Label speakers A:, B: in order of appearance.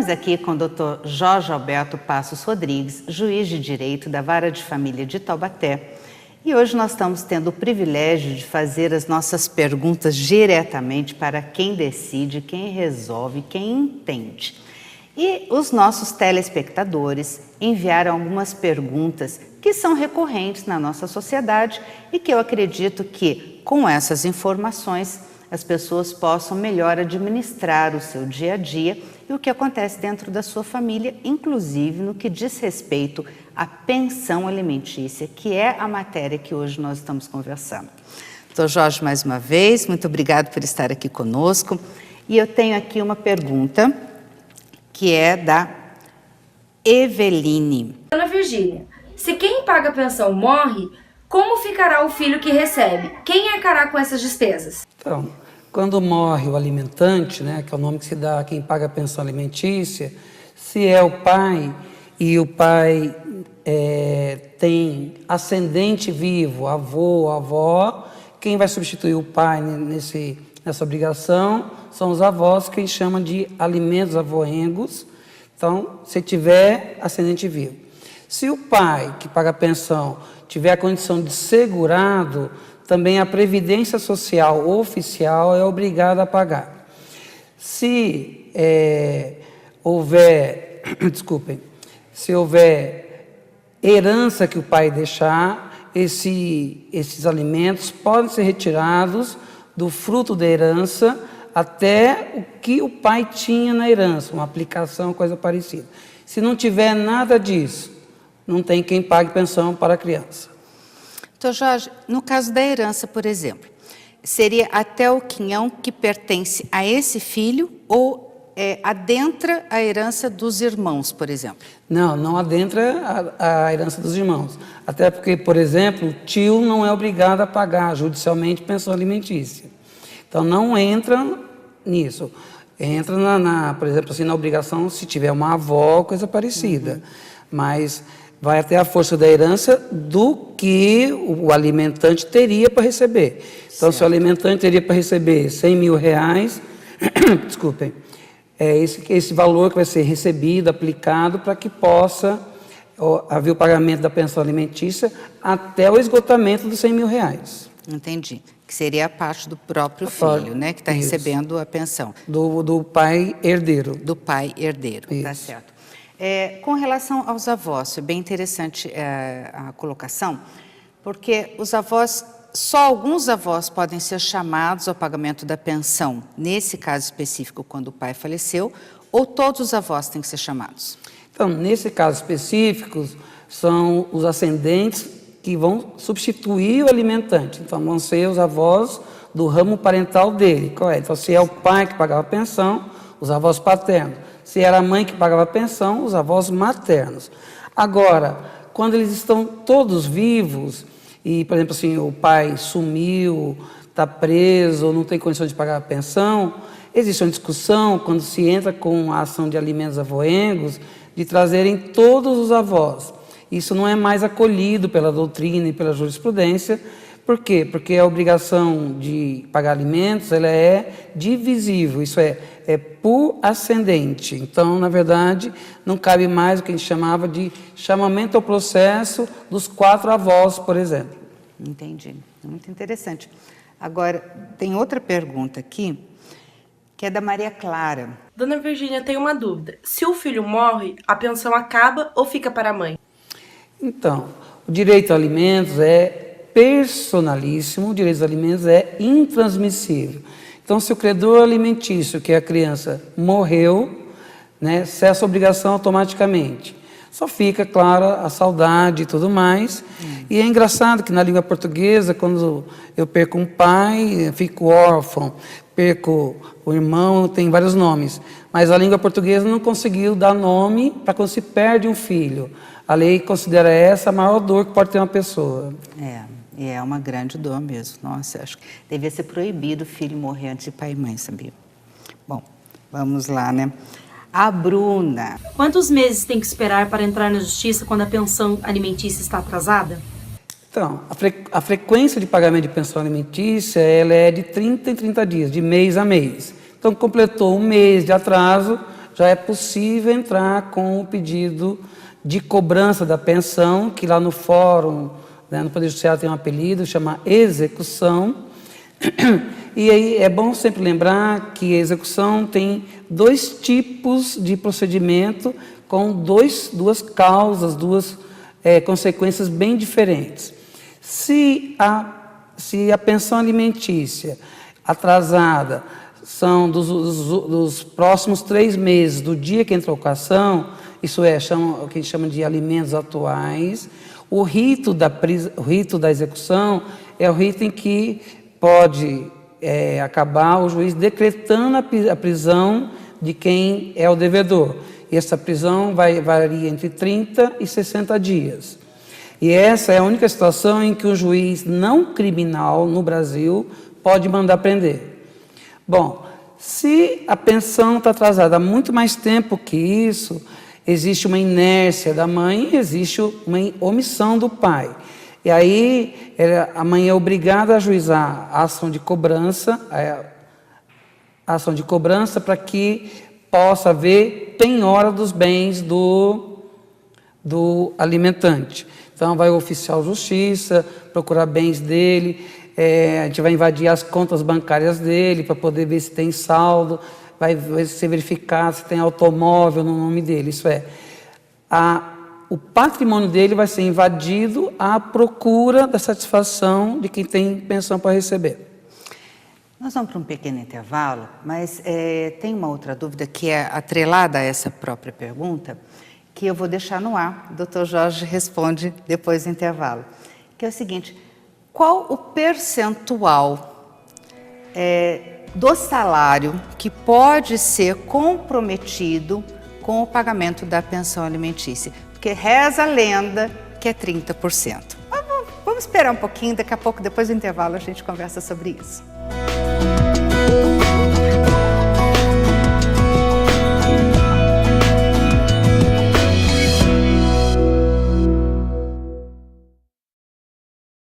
A: Estamos aqui com o Dr. Jorge Alberto Passos Rodrigues, juiz de direito da Vara de Família de Taubaté. E hoje nós estamos tendo o privilégio de fazer as nossas perguntas diretamente para quem decide, quem resolve, quem entende. E os nossos telespectadores enviaram algumas perguntas que são recorrentes na nossa sociedade e que eu acredito que, com essas informações, as pessoas possam melhor administrar o seu dia a dia e o que acontece dentro da sua família, inclusive no que diz respeito à pensão alimentícia, que é a matéria que hoje nós estamos conversando. Doutor Jorge, mais uma vez, muito obrigado por estar aqui conosco. E eu tenho aqui uma pergunta que é da Eveline.
B: Dona Virgínia, se quem paga a pensão morre, como ficará o filho que recebe? Quem arcará com essas despesas?
C: Então, quando morre o alimentante, né, que é o nome que se dá a quem paga a pensão alimentícia, se é o pai e o pai tem ascendente vivo, avô, avó, quem vai substituir o pai nessa obrigação são os avós, que a gente chama de alimentos avoengos. Então, se tiver ascendente vivo. Se o pai que paga a pensão tiver a condição de segurado, também a Previdência Social oficial é obrigada a pagar. Se houver herança que o pai deixar, esses alimentos podem ser retirados do fruto da herança até o que o pai tinha na herança, uma aplicação, coisa parecida. Se não tiver nada disso, não tem quem pague pensão para a criança.
A: Então, Jorge, no caso da herança, por exemplo, seria até o quinhão que pertence a esse filho ou adentra a herança dos irmãos, por exemplo?
C: Não, não adentra a herança dos irmãos. Até porque, por exemplo, o tio não é obrigado a pagar judicialmente pensão alimentícia. Então, não entra nisso. Entra, por exemplo, assim, na obrigação se tiver uma avó, coisa parecida. Mas vai até a força da herança do que o alimentante teria para receber. Então, certo. Se o alimentante teria para receber 100 mil reais, desculpem, é esse valor que vai ser recebido, aplicado, para que possa haver o pagamento da pensão alimentícia até o esgotamento dos 100 mil reais.
A: Entendi. Que seria a parte do próprio filho, né? Que está recebendo a pensão.
C: Do pai herdeiro.
A: Do pai herdeiro,
C: isso.
A: Tá certo. Com relação aos avós, é bem interessante a colocação, porque os avós, só alguns avós podem ser chamados ao pagamento da pensão, nesse caso específico, quando o pai faleceu, ou todos os avós têm que ser chamados?
C: Então, nesse caso específico, são os ascendentes que vão substituir o alimentante. Então, vão ser os avós do ramo parental dele, correto? Então, se é o pai que pagava a pensão, os avós paternos. Se era a mãe que pagava a pensão, os avós maternos. Agora, quando eles estão todos vivos, e, por exemplo, assim, o pai sumiu, está preso, não tem condições de pagar a pensão, existe uma discussão, quando se entra com a ação de alimentos avoengos, de trazerem todos os avós. Isso não é mais acolhido pela doutrina e pela jurisprudência. Por quê? Porque a obrigação de pagar alimentos ela é divisível, isso é por ascendente. Então, na verdade, não cabe mais o que a gente chamava de chamamento ao processo dos 4 avós, por exemplo.
A: Entendi. Muito interessante. Agora, tem outra pergunta aqui, que é da Maria Clara.
D: Dona Virgínia, tem uma dúvida. Se o filho morre, a pensão acaba ou fica para a mãe?
C: Então, o direito a alimentos é personalíssimo, o direito aos alimentos é intransmissível. Então, se o credor alimentício, que é a criança, morreu, né, cessa a obrigação automaticamente. Só fica, claro, a saudade e tudo mais. E é engraçado que na língua portuguesa, quando eu perco um pai, fico órfão, perco o irmão, tem vários nomes. Mas a língua portuguesa não conseguiu dar nome para quando se perde um filho. A lei considera essa a maior dor que pode ter uma pessoa.
A: E é uma grande dor mesmo. Nossa, acho que devia ser proibido o filho morrer antes de pai e mãe, sabia? Bom, vamos lá, né? A Bruna.
B: Quantos meses tem que esperar para entrar na justiça quando a pensão alimentícia está atrasada?
C: Então, a frequência de pagamento de pensão alimentícia ela é de 30 em 30 dias, de mês a mês. Então, completou um mês de atraso, já é possível entrar com o pedido de cobrança da pensão, que lá no fórum, né, no Poder Judiciário tem um apelido, chama execução. E aí é bom sempre lembrar que a execução tem 2 tipos de procedimento com duas causas, duas consequências bem diferentes. Se a pensão alimentícia atrasada são dos próximos 3 meses do dia que entra a locação, isso é o que a gente chama de alimentos atuais, o rito da execução é o rito em que pode acabar o juiz decretando a prisão de quem é o devedor. E essa prisão varia entre 30 e 60 dias. E essa é a única situação em que o juiz não criminal no Brasil pode mandar prender. Bom, se a pensão está atrasada há muito mais tempo que isso, existe uma inércia da mãe e existe uma omissão do pai. E aí a mãe é obrigada a ajuizar a ação de cobrança para que possa haver penhora dos bens do alimentante. Então vai o oficial de justiça, procurar bens dele, a gente vai invadir as contas bancárias dele para poder ver se tem saldo, vai ser verificado se tem automóvel no nome dele. Isso é, o patrimônio dele vai ser invadido à procura da satisfação de quem tem pensão para receber.
A: Nós vamos para um pequeno intervalo, mas tem uma outra dúvida que é atrelada a essa própria pergunta, que eu vou deixar no ar. O Dr. Jorge responde depois do intervalo, que é o seguinte: qual o percentual do salário que pode ser comprometido com o pagamento da pensão alimentícia? Porque reza a lenda que é 30%. Vamos esperar um pouquinho, daqui a pouco, depois do intervalo, a gente conversa sobre isso.